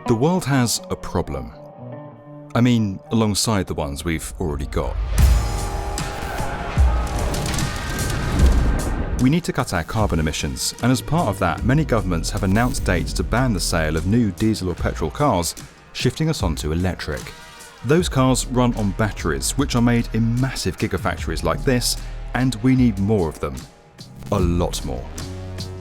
The world has a problem. I mean, alongside the ones we've already got. We need to cut our carbon emissions, and as part of that, many governments have announced dates to ban the sale of new diesel or petrol cars, shifting us onto electric. Those cars run on batteries, which are made in massive gigafactories like this, and we need more of them. A lot more.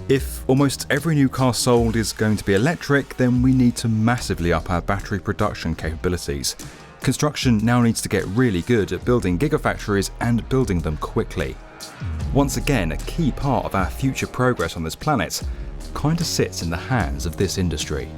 If almost every new car sold is going to be electric, then we need to massively up our battery production capabilities. Construction now needs to get really good at building gigafactories and building them quickly. Once again, a key part of our future progress on this planet kinda sits in the hands of this industry.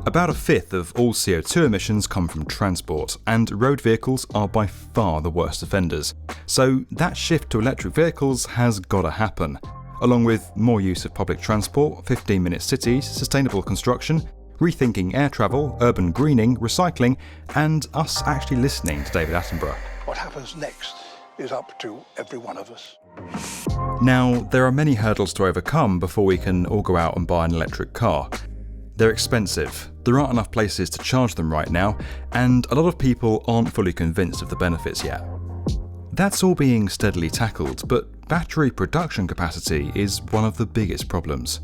About a fifth of all CO2 emissions come from transport, and road vehicles are by far the worst offenders. So that shift to electric vehicles has gotta happen, along with more use of public transport, 15-minute cities, sustainable construction, rethinking air travel, urban greening, recycling, and us actually listening to David Attenborough. What happens next is up to every one of us. Now, there are many hurdles to overcome before we can all go out and buy an electric car. They're expensive, there aren't enough places to charge them right now, and a lot of people aren't fully convinced of the benefits yet. That's all being steadily tackled, but battery production capacity is one of the biggest problems.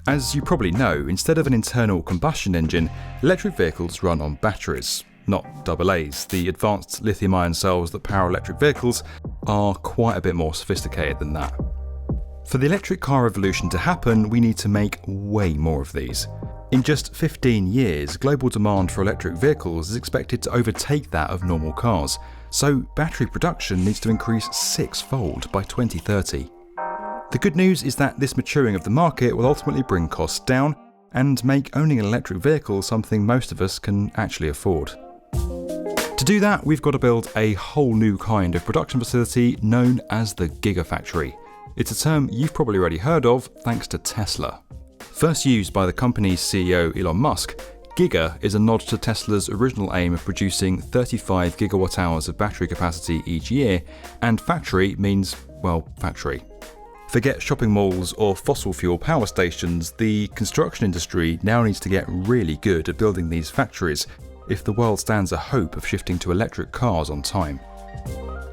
As you probably know, instead of an internal combustion engine, electric vehicles run on batteries, not AA's. The advanced lithium-ion cells that power electric vehicles are quite a bit more sophisticated than that. For the electric car revolution to happen, we need to make way more of these. In just 15 years, global demand for electric vehicles is expected to overtake that of normal cars, so battery production needs to increase six-fold by 2030. The good news is that this maturing of the market will ultimately bring costs down and make owning an electric vehicle something most of us can actually afford. To do that, we've got to build a whole new kind of production facility known as the Gigafactory. It's a term you've probably already heard of thanks to Tesla. First used by the company's CEO Elon Musk, Giga is a nod to Tesla's original aim of producing 35 gigawatt hours of battery capacity each year, and factory means, well, factory. Forget shopping malls or fossil fuel power stations, the construction industry now needs to get really good at building these factories if the world stands a hope of shifting to electric cars on time.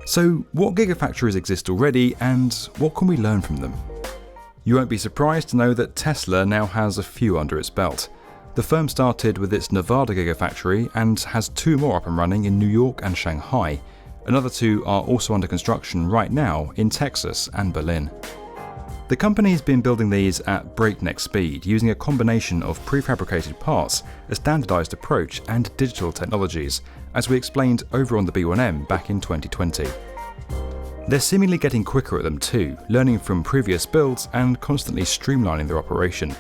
So what gigafactories exist already, and what can we learn from them? You won't be surprised to know that Tesla now has a few under its belt. The firm started with its Nevada Gigafactory and has two more up and running in New York and Shanghai. Another two are also under construction right now in Texas and Berlin. The company's been building these at breakneck speed, using a combination of prefabricated parts, a standardized approach, and digital technologies, as we explained over on the B1M back in 2020. They're seemingly getting quicker at them too, learning from previous builds and constantly streamlining their operation.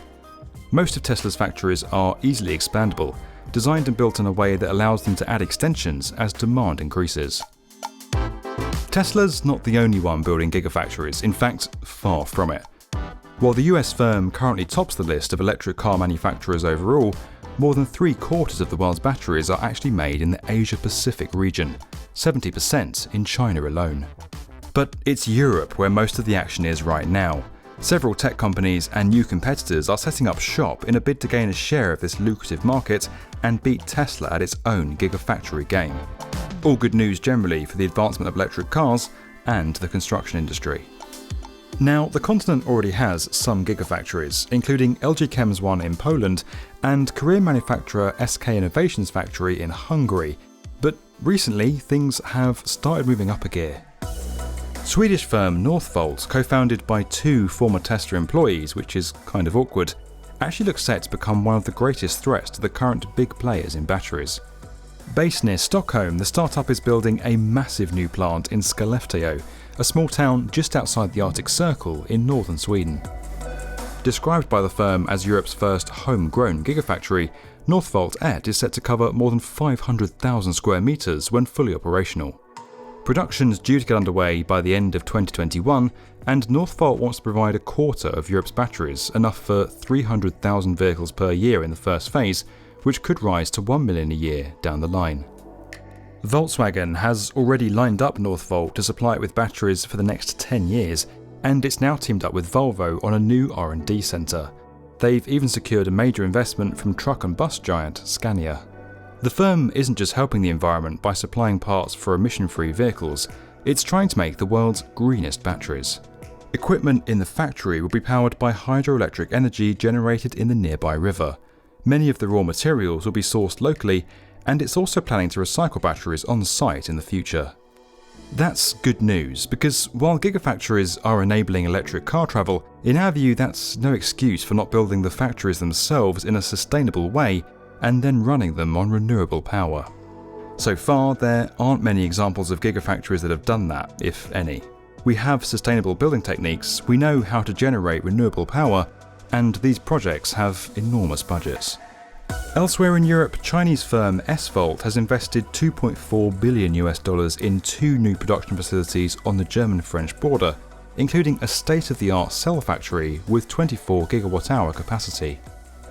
Most of Tesla's factories are easily expandable, designed and built in a way that allows them to add extensions as demand increases. Tesla's not the only one building gigafactories, in fact, far from it. While the US firm currently tops the list of electric car manufacturers overall, more than 3/4 of the world's batteries are actually made in the Asia-Pacific region, 70% in China alone. But it's Europe where most of the action is right now. Several tech companies and new competitors are setting up shop in a bid to gain a share of this lucrative market and beat Tesla at its own gigafactory game. All good news generally for the advancement of electric cars and the construction industry. Now, the continent already has some gigafactories, including LG Chem's one in Poland and Korean manufacturer SK Innovation's factory in Hungary, but recently things have started moving up a gear. Swedish firm Northvolt, co-founded by two former Tesla employees, which is kind of awkward, actually looks set to become one of the greatest threats to the current big players in batteries. Based near Stockholm, the startup is building a massive new plant in Skellefteå, a small town just outside the Arctic Circle in northern Sweden. Described by the firm as Europe's first homegrown gigafactory, Northvolt 1 is set to cover more than 500,000 square metres when fully operational. Production's due to get underway by the end of 2021, and Northvolt wants to provide a quarter of Europe's batteries, enough for 300,000 vehicles per year in the first phase, which could rise to 1 million a year down the line. Volkswagen has already lined up Northvolt to supply it with batteries for the next 10 years, and it's now teamed up with Volvo on a new R&D centre. They've even secured a major investment from truck and bus giant Scania. The firm isn't just helping the environment by supplying parts for emission-free vehicles, it's trying to make the world's greenest batteries. Equipment in the factory will be powered by hydroelectric energy generated in the nearby river. Many of the raw materials will be sourced locally, and it's also planning to recycle batteries on site in the future. That's good news, because while gigafactories are enabling electric car travel, in our view that's no excuse for not building the factories themselves in a sustainable way and then running them on renewable power. So far, there aren't many examples of gigafactories that have done that, if any. We have sustainable building techniques, we know how to generate renewable power, and these projects have enormous budgets. Elsewhere in Europe, Chinese firm S-Volt has invested $2.4 billion in 2 new production facilities on the German-French border, including a state-of-the-art cell factory with 24 gigawatt-hour capacity.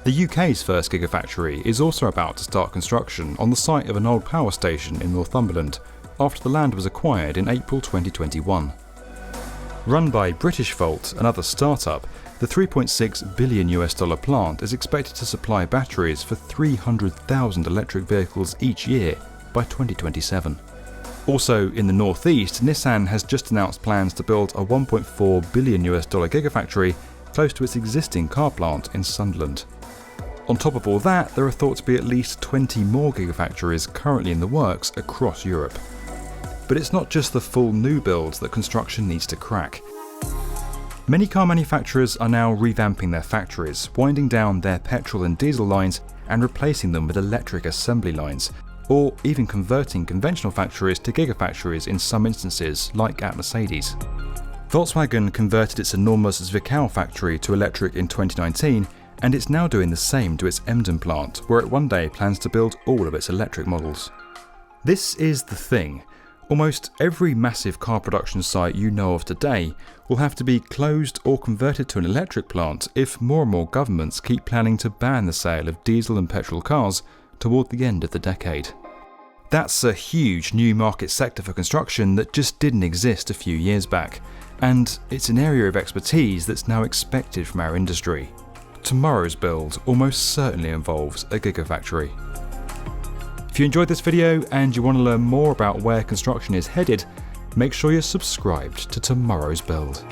The UK's first gigafactory is also about to start construction on the site of an old power station in Northumberland, after the land was acquired in April 2021. Run by Britishvolt, another startup, the $3.6 billion plant is expected to supply batteries for 300,000 electric vehicles each year by 2027. Also in the northeast, Nissan has just announced plans to build a $1.4 billion gigafactory close to its existing car plant in Sunderland. On top of all that, there are thought to be at least 20 more gigafactories currently in the works across Europe. But it's not just the full new builds that construction needs to crack. Many car manufacturers are now revamping their factories, winding down their petrol and diesel lines and replacing them with electric assembly lines, or even converting conventional factories to gigafactories in some instances, like at Mercedes. Volkswagen converted its enormous Zwickau factory to electric in 2019, and it's now doing the same to its Emden plant, where it one day plans to build all of its electric models. This is the thing. Almost every massive car production site you know of today will have to be closed or converted to an electric plant if more and more governments keep planning to ban the sale of diesel and petrol cars toward the end of the decade. That's a huge new market sector for construction that just didn't exist a few years back, and it's an area of expertise that's now expected from our industry. Tomorrow's build almost certainly involves a gigafactory. If you enjoyed this video and you want to learn more about where construction is headed, make sure you're subscribed to Tomorrow's Build.